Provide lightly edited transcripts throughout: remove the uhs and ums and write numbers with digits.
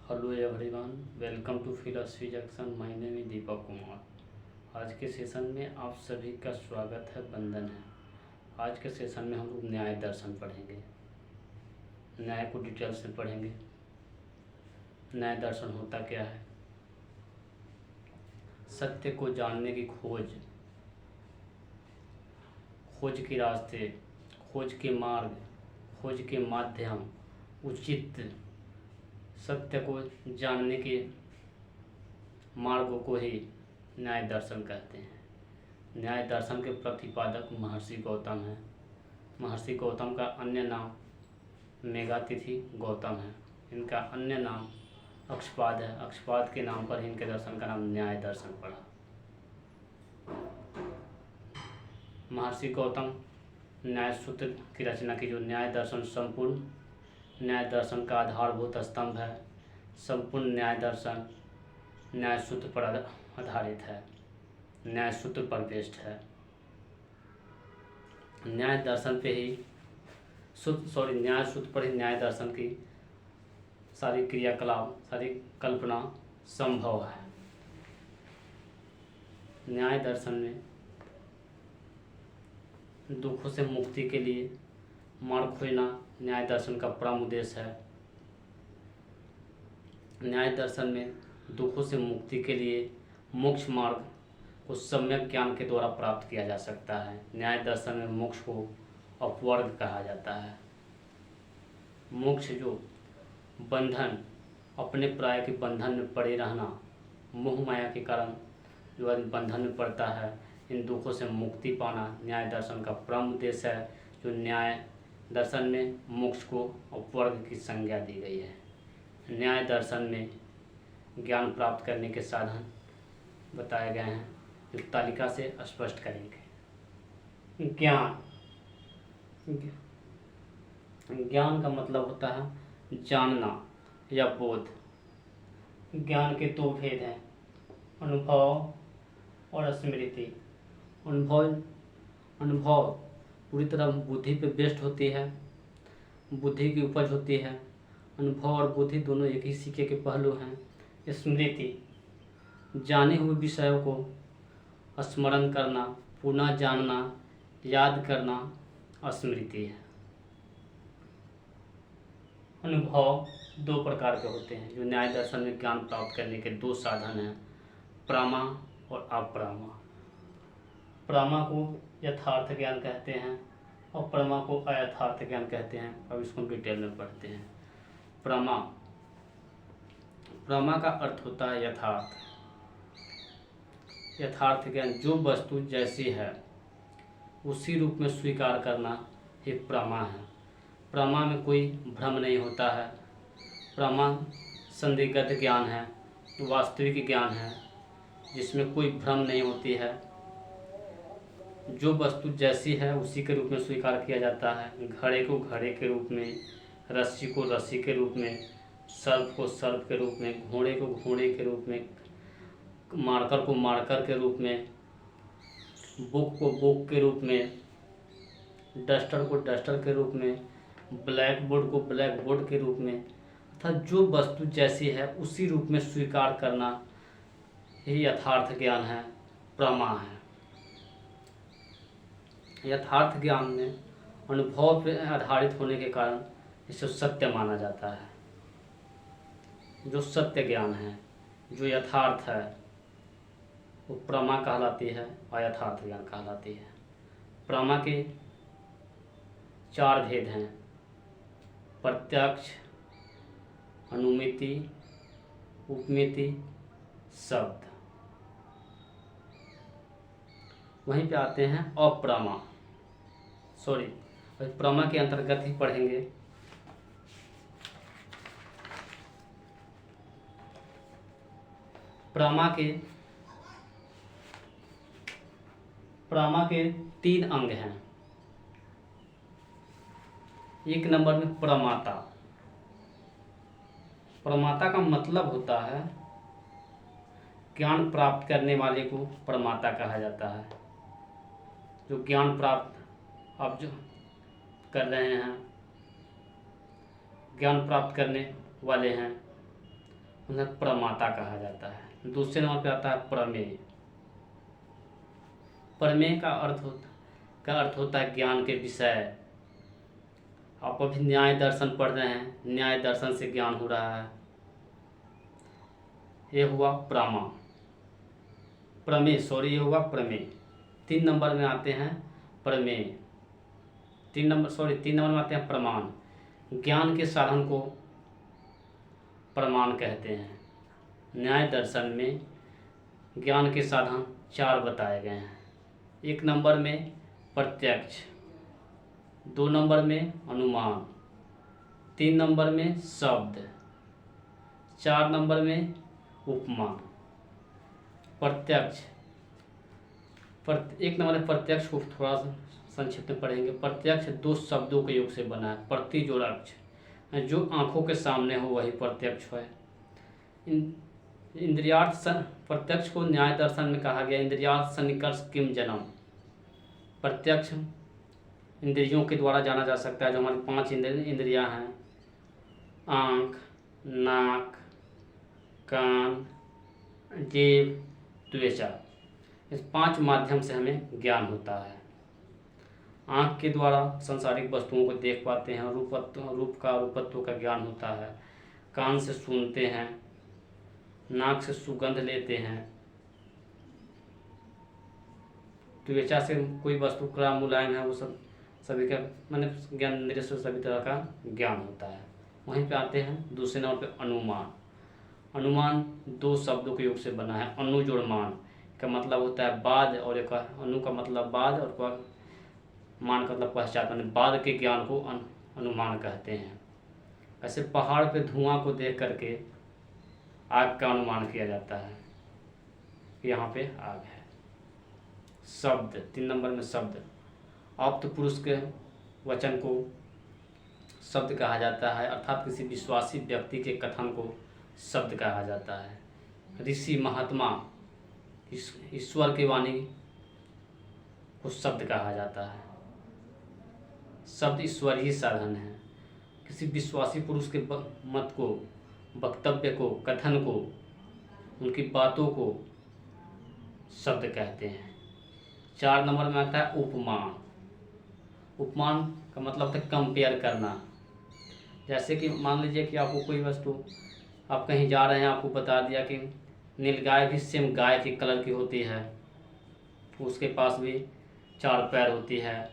Hello everyone, welcome to philosophy junction. My name is Deepak Kumar. आज के session में आप सभी का स्वागत है, वंदन है। आज के सेशन में हम लोग न्याय दर्शन पढ़ेंगे। न्याय को डिटेल्स में पढ़ेंगे। न्याय दर्शन होता क्या है, सत्य को जानने की खोज के रास्ते, खोज के मार्ग, खोज के माध्यम, उचित सत्य को जानने के मार्गों को ही न्याय दर्शन कहते हैं। न्याय दर्शन के प्रतिपादक महर्षि गौतम हैं। महर्षि गौतम का अन्य नाम मेघातिथि गौतम है। इनका अन्य नाम अक्षपाद है। अक्षपाद के नाम पर इनके दर्शन का नाम न्याय दर्शन पड़ा। महर्षि गौतम न्याय सूत्र की रचना की। जो न्याय दर्शन संपूर्ण न्याय दर्शन का आधारभूत स्तंभ है। संपूर्ण न्याय दर्शन न्याय सूत्र पर आधारित है, न्याय सूत्र पर बेस्ड है। न्याय दर्शन पे ही न्याय सूत्र पर ही न्याय दर्शन की सारी क्रियाकलाप, सारी कल्पना संभव है। न्याय दर्शन में दुखों से मुक्ति के लिए मार्ग खोजना न्याय दर्शन का परम उद्देश्य है। न्याय दर्शन में दुखों से मुक्ति के लिए मोक्ष मार्ग को सम्यक ज्ञान के द्वारा प्राप्त किया जा सकता है। न्याय दर्शन में मोक्ष को अपवर्ग कहा जाता है। मोक्ष जो बंधन, अपने प्राय के बंधन में पड़े रहना, मोह माया के कारण जो आदमी बंधन में पड़ता है, इन दुखों से मुक्ति पाना न्याय दर्शन का परम उद्देश्य है। जो न्याय दर्शन में मोक्ष को अपवर्ग की संज्ञा दी गई है। न्याय दर्शन में ज्ञान प्राप्त करने के साधन बताए गए हैं, जो तालिका से स्पष्ट करेंगे। ज्ञान का मतलब होता है जानना या बोध। ज्ञान के दो भेद हैं, अनुभव और स्मृति। अनुभव पूरी तरह बुद्धि पे बेस्ड होती है, बुद्धि की उपज होती है। अनुभव और बुद्धि दोनों एक ही सिक्के के पहलू हैं। स्मृति जाने हुए विषयों को स्मरण करना, पुनः जानना, याद करना स्मृति है। अनुभव दो प्रकार के होते हैं। जो न्याय दर्शन में ज्ञान प्राप्त करने के दो साधन हैं, प्रमा और अप्रमा। प्रमा को यथार्थ ज्ञान कहते हैं और प्रमा को अयथार्थ ज्ञान कहते हैं। अब इसको डिटेल में पढ़ते हैं। प्रमा का अर्थ होता है यथार्थ। यथार्थ ज्ञान जो वस्तु जैसी है उसी रूप में स्वीकार करना एक प्रमा है। प्रमा में कोई भ्रम नहीं होता है। प्रमा संदिग्ध ज्ञान है, वास्तविक ज्ञान है, जिसमें कोई भ्रम नहीं होती है। जो वस्तु जैसी है उसी के रूप में स्वीकार किया जाता है। घड़े को घड़े के रूप में, रस्सी को रस्सी के रूप में, सर्प को सर्प के रूप में, घोड़े को घोड़े के रूप में, मार्कर को मार्कर के रूप में, बुक को बुक के रूप में, डस्टर को डस्टर के रूप में, ब्लैक बोर्ड को ब्लैक बोर्ड के रूप में, अर्थात जो वस्तु जैसी है उसी रूप में स्वीकार करना ही यथार्थ ज्ञान है, प्रमा है। यथार्थ ज्ञान में अनुभव पर आधारित होने के कारण इसे सत्य माना जाता है। जो सत्य ज्ञान है, जो यथार्थ है, वो प्रमा कहलाती है और यथार्थ ज्ञान कहलाती है। प्रमा के चार भेद हैं, प्रत्यक्ष, अनुमिति, उपमिति, शब्द। वहीं पे आते हैं अप्रमा, प्रमा के अंतर्गत ही पढ़ेंगे। प्रमा के तीन अंग हैं। एक नंबर में प्रमाता। प्रमाता का मतलब होता है ज्ञान प्राप्त करने वाले को प्रमाता कहा जाता है। जो ज्ञान प्राप्त आप जो कर रहे हैं, ज्ञान प्राप्त करने वाले हैं, उन्हें प्रमाता कहा जाता है। दूसरे नंबर पे आता है प्रमेय। प्रमेय का अर्थ होता है ज्ञान के विषय। आप अभी न्याय दर्शन पढ़ रहे हैं, न्याय दर्शन से ज्ञान हो रहा है, ये हुआ प्रमा। ये हुआ प्रमेय। 3 नंबर में आते हैं प्रमेय। 3 नंबर में आते हैं प्रमाण। ज्ञान के साधन को प्रमाण कहते हैं। न्याय दर्शन में ज्ञान के साधन 4 बताए गए हैं। 1 नंबर में प्रत्यक्ष, 2 नंबर में अनुमान, 3 नंबर में शब्द, 4 नंबर में उपमा। प्रत्यक्ष 1 नंबर में प्रत्यक्ष को थोड़ा सा संक्षिप्त में पढ़ेंगे। प्रत्यक्ष 2 शब्दों के योग से बना है। प्रति जोड़ अक्ष, जो आंखों के सामने हो वही प्रत्यक्ष है। इंद्रियार्थ प्रत्यक्ष को न्याय दर्शन में कहा गया इंद्रियार्थ सन्निकर्ष किम जन्म। प्रत्यक्ष इंद्रियों के द्वारा जाना जा सकता है। जो हमारी 5 इंद्रियां हैं, आँख, नाक, कान, जीभ, त्वचा, इस 5 माध्यम से हमें ज्ञान होता है। आँख के द्वारा सांसारिक वस्तुओं को देख पाते हैं, रूपत्व का ज्ञान होता है। कान से सुनते हैं, नाक से सुगंध लेते हैं, त्वचा से कोई वस्तु का मुलायम है वो सब सभी का मैंने ज्ञान इंद्रिय से सभी तरह का ज्ञान होता है। वहीं पे आते हैं दूसरे नंबर पे अनुमान। अनुमान 2 शब्दों के योग से बना है। अनु जोड़ मान का मतलब होता है बाद, और एक अनु का मतलब बाद और मान का मतलब पहचान, बाद के ज्ञान को अनुमान कहते हैं। ऐसे पहाड़ पे धुआं को देख करके आग का अनुमान किया जाता है कि यहाँ पे आग है। शब्द 3 नंबर में शब्द, आप्त पुरुष के वचन को शब्द कहा जाता है, अर्थात किसी विश्वासी व्यक्ति के कथन को शब्द कहा जाता है। ऋषि महात्मा ईश्वर की वाणी को शब्द कहा जाता है। शब्द ईश्वरीय साधन है। किसी विश्वासी पुरुष के मत को, वक्तव्य को, कथन को, उनकी बातों को शब्द कहते हैं। 4 नंबर में आता है उपमान। उपमान का मतलब है कंपेयर करना। जैसे कि मान लीजिए कि आपको कोई वस्तु, आप कहीं जा रहे हैं, आपको बता दिया कि नीलगाय भी सेम गाय की कलर की होती है, उसके पास भी 4 पैर होती है,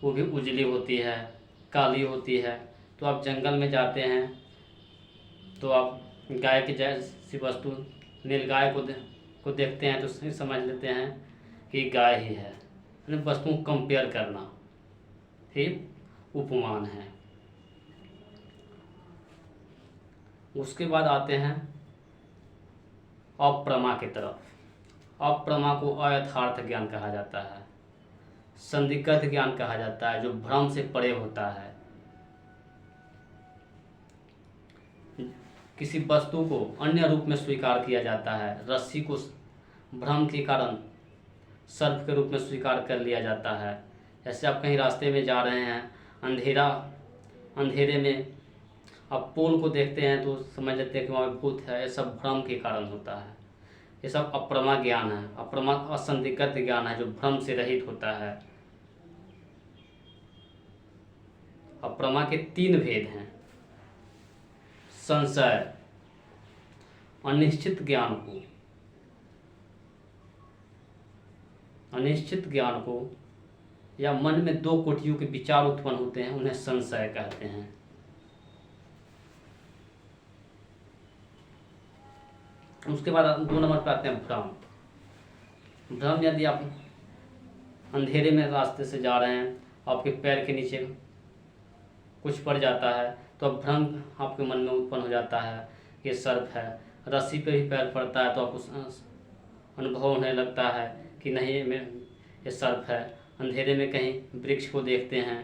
वो भी उजली होती है, काली होती है। तो आप जंगल में जाते हैं तो आप गाय की जैसी वस्तु नीलगाय को देखते हैं तो समझ लेते हैं कि गाय ही है। वस्तुओं को कंपेयर करना ही उपमान है। उसके बाद आते हैं अप्रमा की तरफ। अप्रमा को अयथार्थ ज्ञान कहा जाता है, संदिग्ध ज्ञान कहा जाता है, जो भ्रम से परे होता है। किसी वस्तु को अन्य रूप में स्वीकार किया जाता है। रस्सी को भ्रम के कारण सर्प के रूप में स्वीकार कर लिया जाता है। जैसे आप कहीं रास्ते में जा रहे हैं, अंधेरे में आप पोल को देखते हैं तो समझ लेते हैं कि वहाँ भूत है। ये सब भ्रम के कारण होता है। ये सब अप्रमा ज्ञान है। अप्रमा असंदिग्ध ज्ञान है जो भ्रम से रहित होता है। अप्रमा के 3 भेद हैं। संशय, अनिश्चित ज्ञान को या मन में 2 कोटियों के विचार उत्पन्न होते हैं, उन्हें संशय कहते हैं। उसके बाद 2 नंबर पर आते हैं भ्रम। भ्रम, यदि आप अंधेरे में रास्ते से जा रहे हैं, आपके पैर के नीचे कुछ पड़ जाता है तो भ्रम आपके मन में उत्पन्न हो जाता है, ये सर्प है। रस्सी पे भी पैर पड़ता है तो आपको अनुभव होने लगता है कि नहीं ये सर्प है। अंधेरे में कहीं वृक्ष को देखते हैं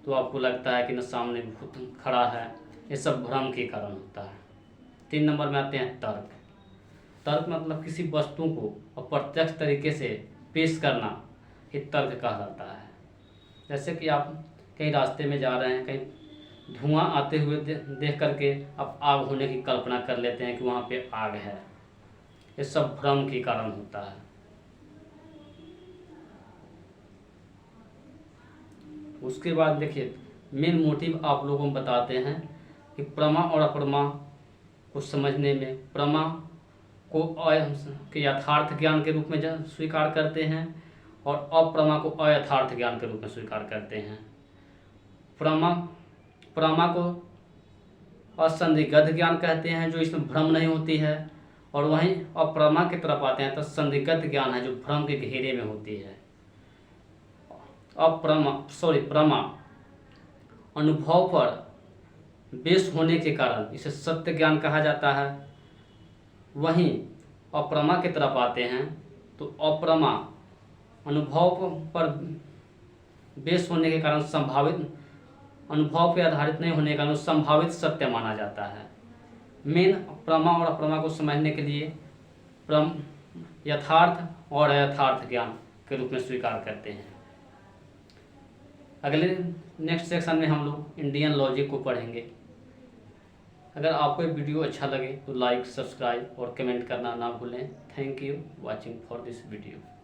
तो आपको लगता है कि न सामने भूत खड़ा है। ये सब भ्रम के कारण होता है। 3 नंबर में आते हैं तर्क। तर्क मतलब किसी वस्तु को अप्रत्यक्ष तरीके से पेश करना, ये तर्क कहा जाता है। जैसे कि आप कहीं रास्ते में जा रहे हैं, कहीं धुआं आते हुए देख करके अब आग होने की कल्पना कर लेते हैं कि वहाँ पे आग है। ये सब भ्रम के कारण होता है। उसके बाद देखिए मेन मोटिव आप लोगों को बताते हैं कि प्रमा और अप्रमा को समझने में प्रमा को के यथार्थ ज्ञान के रूप में स्वीकार करते हैं और अप्रमा को अयथार्थ ज्ञान के रूप में स्वीकार करते हैं। प्रमा को असंदिग्ध ज्ञान कहते हैं, जो इसमें भ्रम नहीं होती है, और वहीं अप्रमा की तरफ आते हैं तो संदिग्ध ज्ञान है, जो भ्रम के घेरे में होती है। प्रमा अनुभव पर बेस होने के कारण इसे सत्य ज्ञान कहा जाता है। वहीं अप्रमा की तरफ आते हैं तो अप्रमा अनुभव पर बेस होने के कारण संभावित, अनुभव पर आधारित नहीं होने के कारण संभावित सत्य माना जाता है। मेन प्रमा और अप्रमा को समझने के लिए यथार्थ और अयथार्थ ज्ञान के रूप में स्वीकार करते हैं। अगले नेक्स्ट सेक्शन में हम लोग इंडियन लॉजिक को पढ़ेंगे। अगर आपको ये वीडियो अच्छा लगे तो लाइक, सब्सक्राइब और कमेंट करना ना भूलें। Thank you watching for this video.